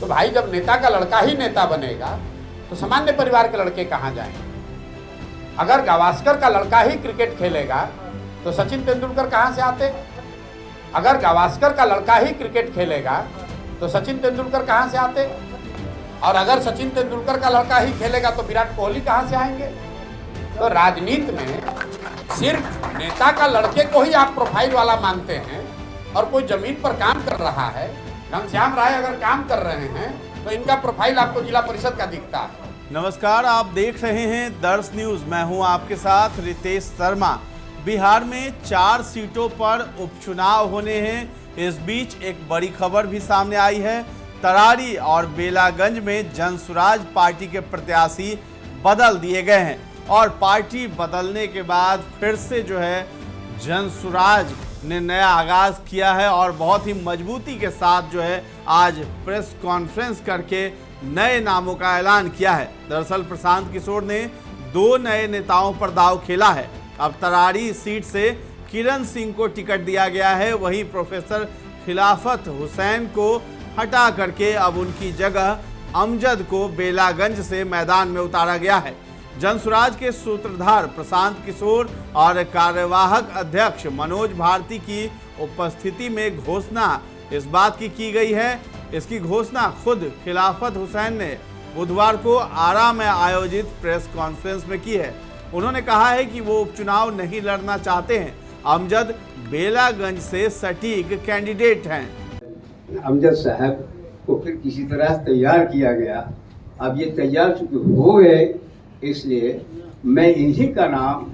तो भाई जब नेता का लड़का ही नेता बनेगा तो सामान्य परिवार के लड़के कहाँ जाएंगे? अगर गावस्कर का लड़का ही क्रिकेट खेलेगा तो सचिन तेंदुलकर कहाँ से आते? अगर गावस्कर का लड़का ही क्रिकेट खेलेगा तो सचिन तेंदुलकर कहाँ से आते? और अगर सचिन तेंदुलकर का लड़का ही खेलेगा तो विराट कोहली कहाँ से आएंगे? तो राजनीति में सिर्फ नेता का लड़के को ही आप प्रोफाइल वाला मानते हैं, और कोई जमीन पर काम कर रहा है, घनश्याम राय अगर काम कर रहे हैं तो इनका प्रोफाइल आपको जिला परिषद का दिखता है। नमस्कार, आप देख रहे हैं दर्श न्यूज। मैं हूं आपके साथ रितेश शर्मा। बिहार में 4 सीटों पर उपचुनाव होने हैं। इस बीच एक बड़ी खबर भी सामने आई है। तरारी और बेलागंज में जनसुराज पार्टी के प्रत्याशी बदल दिए गए हैं, और पार्टी बदलने के बाद फिर से जो है जनसुराज ने नया आगाज किया है और बहुत ही मजबूती के साथ जो है आज प्रेस कॉन्फ्रेंस करके नए नामों का ऐलान किया है। दरअसल प्रशांत किशोर ने 2 नए नेताओं पर दांव खेला है। अब तरारी सीट से किरण सिंह को टिकट दिया गया है, वहीं प्रोफेसर खिलाफत हुसैन को हटा करके अब उनकी जगह अमजद को बेलागंज से मैदान में उतारा गया है। जनसुराज के सूत्रधार प्रशांत किशोर और कार्यवाहक अध्यक्ष मनोज भारती की उपस्थिति में घोषणा इस बात की गई है। इसकी घोषणा खुद खिलाफत हुसैन ने बुधवार को आरा में आयोजित प्रेस कॉन्फ्रेंस में की है। उन्होंने कहा है कि वो उपचुनाव नहीं लड़ना चाहते हैं। अमजद बेलागंज से सटीक कैंडिडेट हैं। अमजद साहब को फिर किसी तरह तैयार किया गया। अब ये तैयार चूंकि हो गए, इसलिए मैं इन्हीं का नाम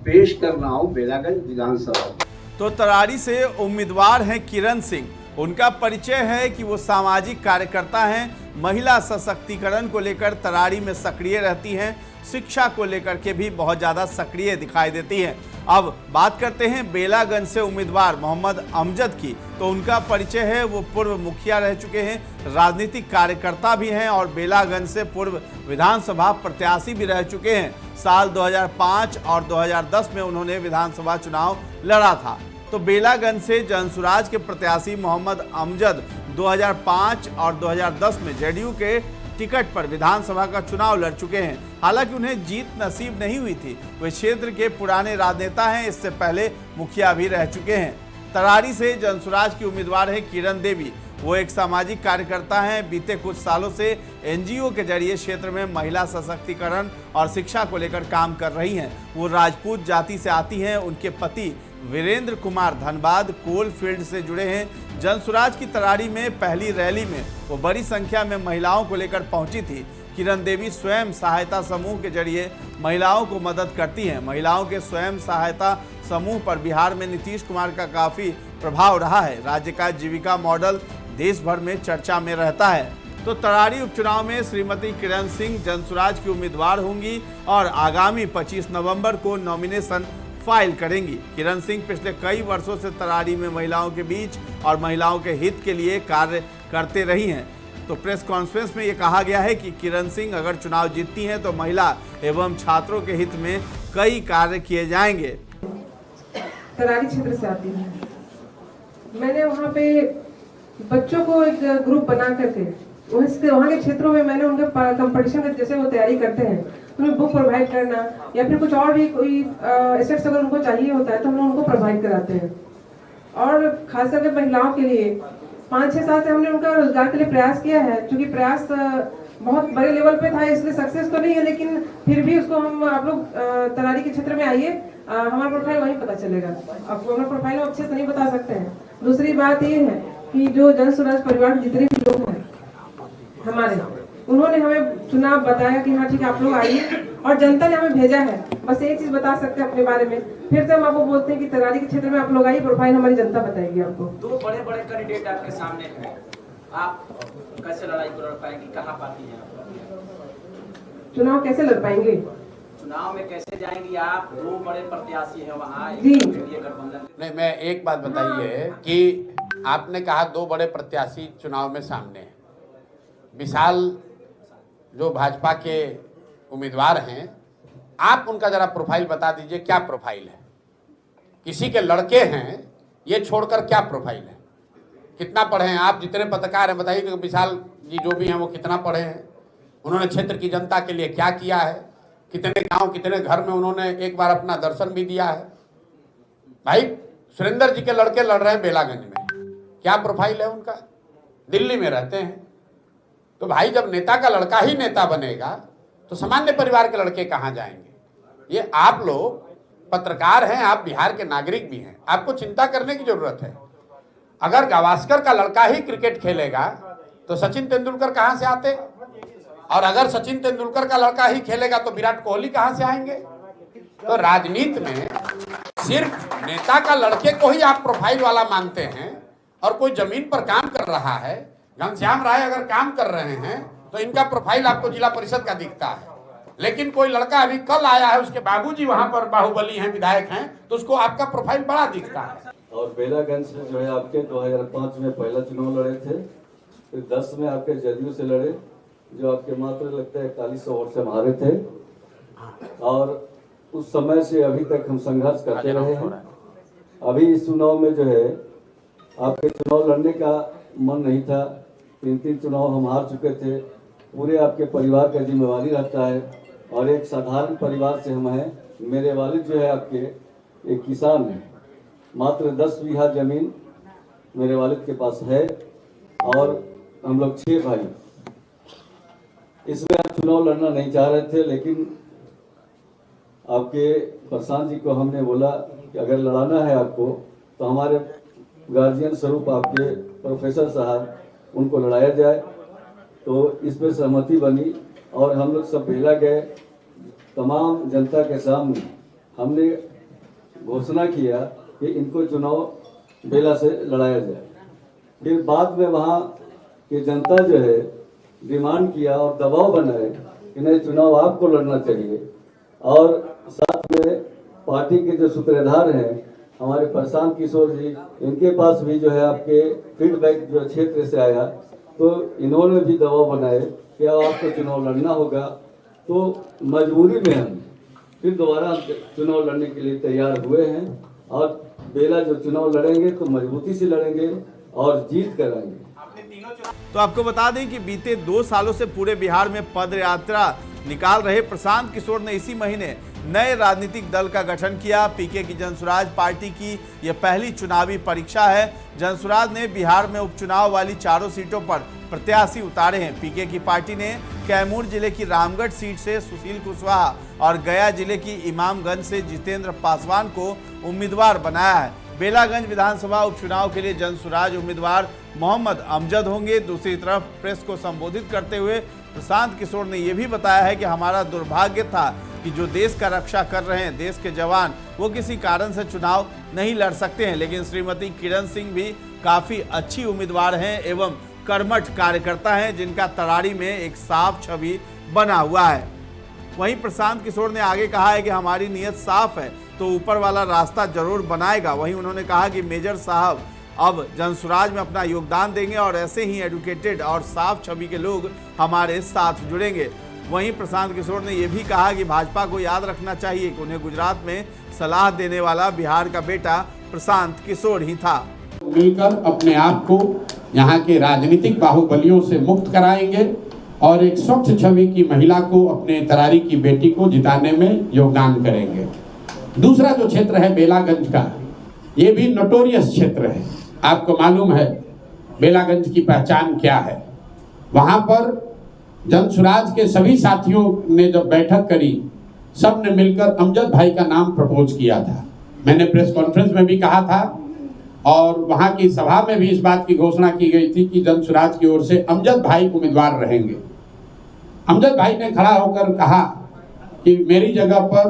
पेश कर रहा हूँ बेलागंज विधानसभा। तो तरारी से उम्मीदवार हैं किरण सिंह। उनका परिचय है कि वो सामाजिक कार्यकर्ता हैं, महिला सशक्तिकरण को लेकर तरारी में सक्रिय रहती हैं, शिक्षा को लेकर के भी बहुत ज़्यादा सक्रिय दिखाई देती हैं। अब बात करते हैं बेलागंज से उम्मीदवार मोहम्मद अमजद की। तो उनका परिचय है, वो पूर्व मुखिया रह चुके हैं, राजनीतिक कार्यकर्ता भी हैं और बेलागंज से पूर्व विधानसभा प्रत्याशी भी रह चुके हैं। साल 2005 और 2010 में उन्होंने विधानसभा चुनाव लड़ा था। तो बेलागंज से जनसुराज के प्रत्याशी मोहम्मद अमजद 2005 और 2010 में जेडीयू के टिकट पर विधानसभा का चुनाव लड़ चुके हैं। हालांकि उन्हें जीत नसीब नहीं हुई थी। वे क्षेत्र के पुराने राजनेता हैं, इससे पहले मुखिया भी रह चुके हैं। तरारी से जनसुराज की उम्मीदवार है किरण देवी। वो एक सामाजिक कार्यकर्ता हैं। बीते कुछ सालों से एनजीओ के जरिए क्षेत्र में महिला सशक्तिकरण और शिक्षा को लेकर काम कर रही हैं। वो राजपूत जाति से आती हैं। उनके पति वीरेंद्र कुमार धनबाद कोल फील्ड से जुड़े हैं। जनसुराज की तरारी में पहली रैली में वो बड़ी संख्या में महिलाओं को लेकर पहुंची थी। किरण देवी स्वयं सहायता समूह के जरिए महिलाओं को मदद करती हैं। महिलाओं के स्वयं सहायता समूह पर बिहार में नीतीश कुमार का काफ़ी प्रभाव रहा है। राज्य का जीविका मॉडल देश भर में चर्चा में रहता है। तो तरारी उपचुनाव में श्रीमती किरण सिंह जनसुराज की उम्मीदवार होंगी और आगामी 25 नवंबर को नॉमिनेशन फाइल करेंगी। किरण सिंह पिछले कई वर्षों से तरारी में महिलाओं के बीच और महिलाओं के हित के लिए कार्य करते रही हैं। तो प्रेस कॉन्फ्रेंस में ये कहा गया है कि किरण सिंह अगर चुनाव जीतती हैं तो महिला एवं छात्रों के हित में कई कार्य किए जाएंगे। तरारी क्षेत्र से आती हूँ। मैंने वहाँ पे बच्चों को एक ग्रुप बना करके वहाँ के क्षेत्रों में मैंने उनके कंपटीशन के जैसे वो तैयारी करते हैं, उन्हें बुक प्रोवाइड करना या फिर कुछ और भी कोई एसेट्स अगर उनको चाहिए होता है तो हम उनको प्रोवाइड कराते हैं। और खास करके महिलाओं के लिए 5-6 साल से हमने उनका रोजगार के लिए प्रयास किया है। क्योंकि प्रयास बहुत बड़े लेवल पे था, इसलिए सक्सेस तो नहीं है, लेकिन फिर भी उसको हम आप लोग तरारी के क्षेत्र में आइए, हमारा प्रोफाइल वहीं पता चलेगा। आपको हमारा प्रोफाइल हम अच्छे से नहीं बता सकते हैं। दूसरी बात ये है कि जो जनसुराज परिवार जितने भी लोग हैं हमारे, उन्होंने हमें चुनाव बताया कि हाँ ठीक है आप लोग आइए, और जनता ने हमें भेजा है। बस एक चीज बता सकते हैं अपने बारे में, फिर से हम आपको बोलते हैं कि तरारी के क्षेत्र में आप लोग आइए, प्रोफाइल हमारी जनता बताएगी आपको। 2 बड़े कैंडिडेट आपके सामने हैं, आप कैसे लड़ाई को लड़ पाएंगे? कहाँ पाती हैं आप? चुनाव कैसे लड़ पाएंगे? चुनाव में कैसे जाएंगी आप? 2 बड़े प्रत्याशी हैं वहाँ जी। गठबंधन। नहीं, मैं एक बात बताइए कि आपने कहा 2 बड़े प्रत्याशी चुनाव में सामने हैं। विशाल जो भाजपा के उम्मीदवार हैं, आप उनका जरा प्रोफाइल बता दीजिए, क्या प्रोफाइल है? किसी के लड़के हैं ये छोड़कर क्या प्रोफाइल है? कितना पढ़े हैं आप? जितने पत्रकार हैं बताइए कि विशाल जी जो भी हैं वो कितना पढ़े हैं, उन्होंने क्षेत्र की जनता के लिए क्या किया है, कितने गांव कितने घर में उन्होंने एक बार अपना दर्शन भी दिया है। भाई सुरेंद्र जी के लड़के लड़ रहे हैं बेलागंज में, क्या प्रोफाइल है उनका, दिल्ली में रहते हैं। तो भाई जब नेता का लड़का ही नेता बनेगा तो सामान्य परिवार के लड़के कहाँ जाएंगे। ये आप लोग पत्रकार हैं, आप बिहार के नागरिक भी हैं, आपको चिंता करने की जरूरत है। अगर गावस्कर का लड़का ही क्रिकेट खेलेगा तो सचिन तेंदुलकर कहां से आते, और अगर सचिन तेंदुलकर का लड़का ही खेलेगा तो विराट कोहली कहां से आएंगे। तो राजनीति में सिर्फ नेता का लड़के को ही आप प्रोफाइल वाला मानते हैं, और कोई जमीन पर काम कर रहा है, घनश्याम राय अगर काम कर रहे हैं तो इनका प्रोफाइल आपको जिला परिषद का दिखता है। लेकिन कोई लड़का अभी कल आया है, उसके बाबूजी वहां पर बाहुबली हैं, विधायक हैं, तो उसको आपका प्रोफाइल बड़ा दिखता है। और बेलागंज से जो है आपके 2005 में पहला चुनाव लड़े थे, फिर 10 में आपके जदयू से लड़े, जो आपके मात्र लगता है 4100 वोट से हारे थे, और उस समय से अभी तक हम संघर्ष करते रहे हैं। अभी इस चुनाव में जो है आपके चुनाव लड़ने का मन नहीं था, 3 चुनाव हम हार चुके थे। पूरे आपके परिवार का जिम्मेवारी रहता है, और एक साधारण परिवार से हम हैं। मेरे वालिद जो है आपके एक किसान हैं, मात्र 10 बीघा जमीन मेरे वालिद के पास है, और हम लोग 6 भाई। इसमें आप चुनाव लड़ना नहीं चाह रहे थे, लेकिन आपके प्रशांत जी को हमने बोला कि अगर लड़ाना है आपको तो हमारे गार्जियन स्वरूप आपके प्रोफेसर साहब उनको लड़ाया जाए। तो इस पर सहमति बनी, और हम लोग सब बेला गए, तमाम जनता के सामने हमने घोषणा किया कि इनको चुनाव बेला से लड़ाया जाए। फिर बाद में वहाँ की जनता जो है डिमांड किया और दबाव बनाए कि नहीं, चुनाव आपको लड़ना चाहिए। और साथ में पार्टी के जो सूत्रधार हैं हमारे प्रशांत किशोर जी, इनके पास भी जो है आपके फीडबैक जो क्षेत्र से आया, तो इन्होंने भी दबाव बनाए कि अब आपको चुनाव लड़ना होगा। तो मजबूरी में हम फिर दोबारा चुनाव लड़ने के लिए तैयार हुए हैं, और बेला जो चुनाव लड़ेंगे तो मजबूती से लड़ेंगे और जीत कर आएंगे। तो आपको बता दें कि बीते 2 सालों से पूरे बिहार में पद यात्रा निकाल रहे प्रशांत किशोर ने इसी महीने नए राजनीतिक दल का गठन किया। पीके की जनसुराज पार्टी की यह पहली चुनावी परीक्षा है। जनसुराज ने बिहार में उपचुनाव वाली 4 सीटों पर प्रत्याशी उतारे हैं। पीके की पार्टी ने कैमूर जिले की रामगढ़ सीट से सुशील कुशवाहा और गया जिले की इमामगंज से जितेंद्र पासवान को उम्मीदवार बनाया है। बेलागंज विधानसभा उपचुनाव के लिए जनसुराज उम्मीदवार मोहम्मद अमजद होंगे। दूसरी तरफ प्रेस को संबोधित करते हुए प्रशांत किशोर ने यह भी बताया है कि हमारा दुर्भाग्य था कि जो देश का रक्षा कर रहे हैं देश के जवान, वो किसी कारण से चुनाव नहीं लड़ सकते हैं, लेकिन श्रीमती किरण सिंह भी काफ़ी अच्छी उम्मीदवार हैं एवं कर्मठ कार्यकर्ता हैं, जिनका तरारी में एक साफ छवि बना हुआ है। वहीं प्रशांत किशोर ने आगे कहा है कि हमारी नीयत साफ है तो ऊपर वाला रास्ता जरूर बनाएगा। वहीं उन्होंने कहा कि मेजर साहब अब जनसुराज में अपना योगदान देंगे और ऐसे ही एडुकेटेड और साफ छवि के लोग हमारे साथ जुड़ेंगे। वहीं प्रशांत किशोर ने यह भी कहा कि भाजपा को याद रखना चाहिए कि उन्हें गुजरात में सलाह देने वाला बिहार का बेटा प्रशांत किशोर ही था। मिलकर अपने आप को यहाँ के राजनीतिक बाहुबलियों से मुक्त कराएंगे और एक स्वच्छ छवि की महिला को, अपने तरारी की बेटी को जिताने में योगदान करेंगे। दूसरा जो क्षेत्र है बेलागंज का, ये भी नोटोरियस क्षेत्र है। आपको मालूम है बेलागंज की पहचान क्या है। वहाँ पर जनसुराज के सभी साथियों ने जब बैठक करी, सब ने मिलकर अमजद भाई का नाम प्रपोज किया था। मैंने प्रेस कॉन्फ्रेंस में भी कहा था और वहाँ की सभा में भी इस बात की घोषणा की गई थी कि जनसुराज की ओर से अमजद भाई उम्मीदवार रहेंगे। अमजद भाई ने खड़ा होकर कहा कि मेरी जगह पर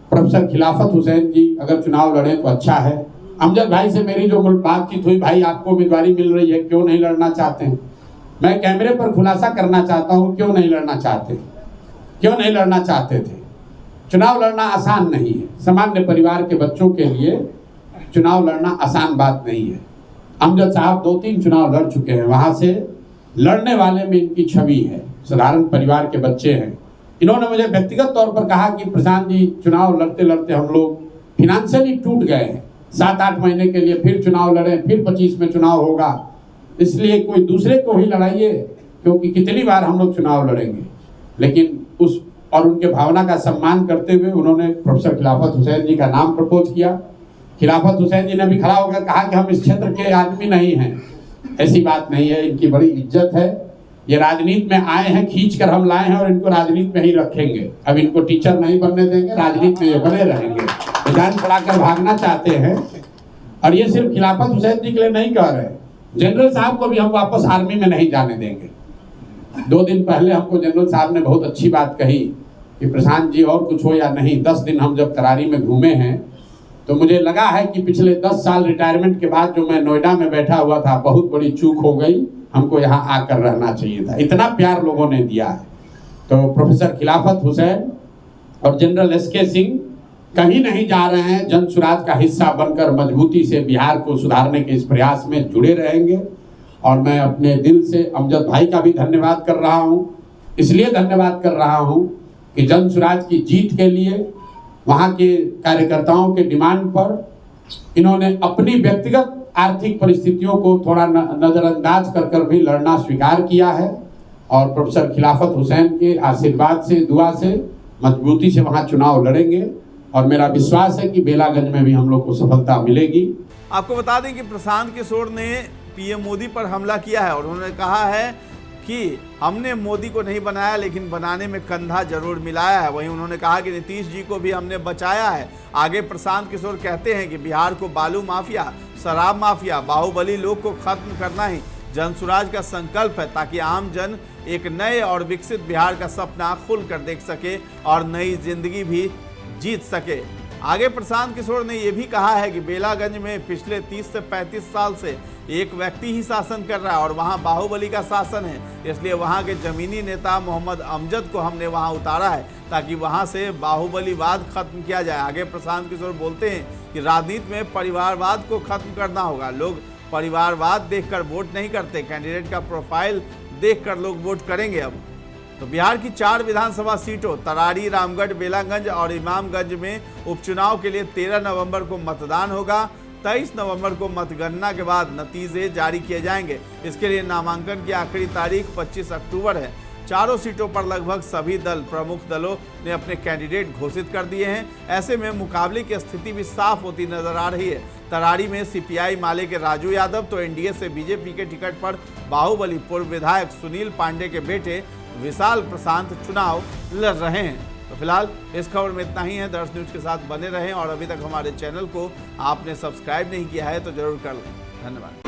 प्रोफेसर खिलाफत हुसैन जी अगर चुनाव लड़े तो अच्छा है। अमजद भाई से मेरी जो बातचीत हुई, भाई आपको उम्मीदवारी मिल रही है, क्यों नहीं लड़ना चाहते हैं? मैं कैमरे पर खुलासा करना चाहता हूं, क्यों नहीं लड़ना चाहते, क्यों नहीं लड़ना चाहते थे। चुनाव लड़ना आसान नहीं है। सामान्य परिवार के बच्चों के लिए चुनाव लड़ना आसान बात नहीं है। अमजद साहब 2-3 चुनाव लड़ चुके हैं, वहां से लड़ने वाले में इनकी छवि है, साधारण परिवार के बच्चे हैं। इन्होंने मुझे व्यक्तिगत तौर पर कहा कि प्रशांत जी, चुनाव लड़ते लड़ते हम लोग फिनेंशियली टूट गए हैं। 7-8 महीने के लिए फिर चुनाव लड़े, फिर 25 में चुनाव होगा, इसलिए कोई दूसरे को ही लड़ाइए क्योंकि कितनी बार हम लोग चुनाव लड़ेंगे, लेकिन उस और उनके भावना का सम्मान करते हुए उन्होंने प्रोफेसर खिलाफत हुसैन जी का नाम प्रपोज किया। खिलाफत हुसैन जी ने भी खड़ा होकर कहा कि हम इस क्षेत्र के आदमी नहीं हैं। ऐसी बात नहीं है, इनकी बड़ी इज्जत है। ये राजनीति में आए हैं, खींच कर हम लाए हैं और इनको राजनीति में ही रखेंगे। अब इनको टीचर नहीं बनने देंगे, राजनीति में ये बने रहेंगे। जान छुड़ाकर भागना चाहते हैं। और ये सिर्फ खिलाफत हुसैन जी के लिए नहीं कह रहे, जनरल साहब को भी हम वापस आर्मी में नहीं जाने देंगे। 2 दिन पहले हमको जनरल साहब ने बहुत अच्छी बात कही कि प्रशांत जी और कुछ हो या नहीं, 10 दिन हम जब तरारी में घूमे हैं तो मुझे लगा है कि पिछले 10 साल रिटायरमेंट के बाद जो मैं नोएडा में बैठा हुआ था, बहुत बड़ी चूक हो गई, हमको यहाँ आकर रहना चाहिए था। इतना प्यार लोगों ने दिया है। तो प्रोफेसर खिलाफत हुसैन और जनरल एसके सिंह कहीं नहीं जा रहे हैं, जन सुराज का हिस्सा बनकर मजबूती से बिहार को सुधारने के इस प्रयास में जुड़े रहेंगे। और मैं अपने दिल से अमजद भाई का भी धन्यवाद कर रहा हूँ। इसलिए धन्यवाद कर रहा हूँ कि जन सुराज की जीत के लिए वहाँ के कार्यकर्ताओं के डिमांड पर इन्होंने अपनी व्यक्तिगत आर्थिक परिस्थितियों को थोड़ा नज़रअंदाज कर भी लड़ना स्वीकार किया है। और प्रोफेसर खिलाफत हुसैन के आशीर्वाद से, दुआ से मजबूती से वहाँ चुनाव लड़ेंगे। और मेरा विश्वास है कि बेलागंज में भी हम लोग को सफलता मिलेगी। आपको बता दें कि प्रशांत किशोर ने पीएम मोदी पर हमला किया है और उन्होंने कहा है कि हमने मोदी को नहीं बनाया, लेकिन बनाने में कंधा जरूर मिलाया है। वहीं उन्होंने कहा कि नीतीश जी को भी हमने बचाया है। आगे प्रशांत किशोर कहते हैं कि बिहार को बालू माफिया, शराब माफिया, बाहुबली लोग को खत्म करना ही जनसुराज का संकल्प है, ताकि आम जन एक नए और विकसित बिहार का सपना खुलकर देख सके और नई जिंदगी भी जीत सके। आगे प्रशांत किशोर ने यह भी कहा है कि बेलागंज में पिछले 30 से 35 साल से एक व्यक्ति ही शासन कर रहा है और वहां बाहुबली का शासन है, इसलिए वहां के जमीनी नेता मोहम्मद अमजद को हमने वहां उतारा है ताकि वहां से बाहुबलीवाद खत्म किया जाए। आगे प्रशांत किशोर बोलते हैं कि राजनीति में परिवारवाद को खत्म करना होगा। लोग परिवारवाद देखकर वोट नहीं करते, कैंडिडेट का प्रोफाइल देखकर लोग वोट करेंगे। अब तो बिहार की 4 विधानसभा सीटों तरारी, रामगढ़, बेलागंज और इमामगंज में उपचुनाव के लिए 13 नवंबर को मतदान होगा। 23 नवंबर को मतगणना के बाद नतीजे जारी किए जाएंगे। इसके लिए नामांकन की आखिरी तारीख 25 अक्टूबर है। चारों सीटों पर लगभग सभी प्रमुख दलों ने अपने कैंडिडेट घोषित कर दिए हैं। ऐसे में मुकाबले की स्थिति भी साफ होती नजर आ रही है। तरारी में सीपीआई माले के राजू यादव तो एनडीए से बीजेपी के टिकट पर बाहुबली पूर्व विधायक सुनील पांडे के बेटे विशाल प्रशांत चुनाव लड़ रहे हैं। तो फिलहाल इस खबर में इतना ही है। दर्श न्यूज के साथ बने रहें और अभी तक हमारे चैनल को आपने सब्सक्राइब नहीं किया है तो जरूर कर लें। धन्यवाद।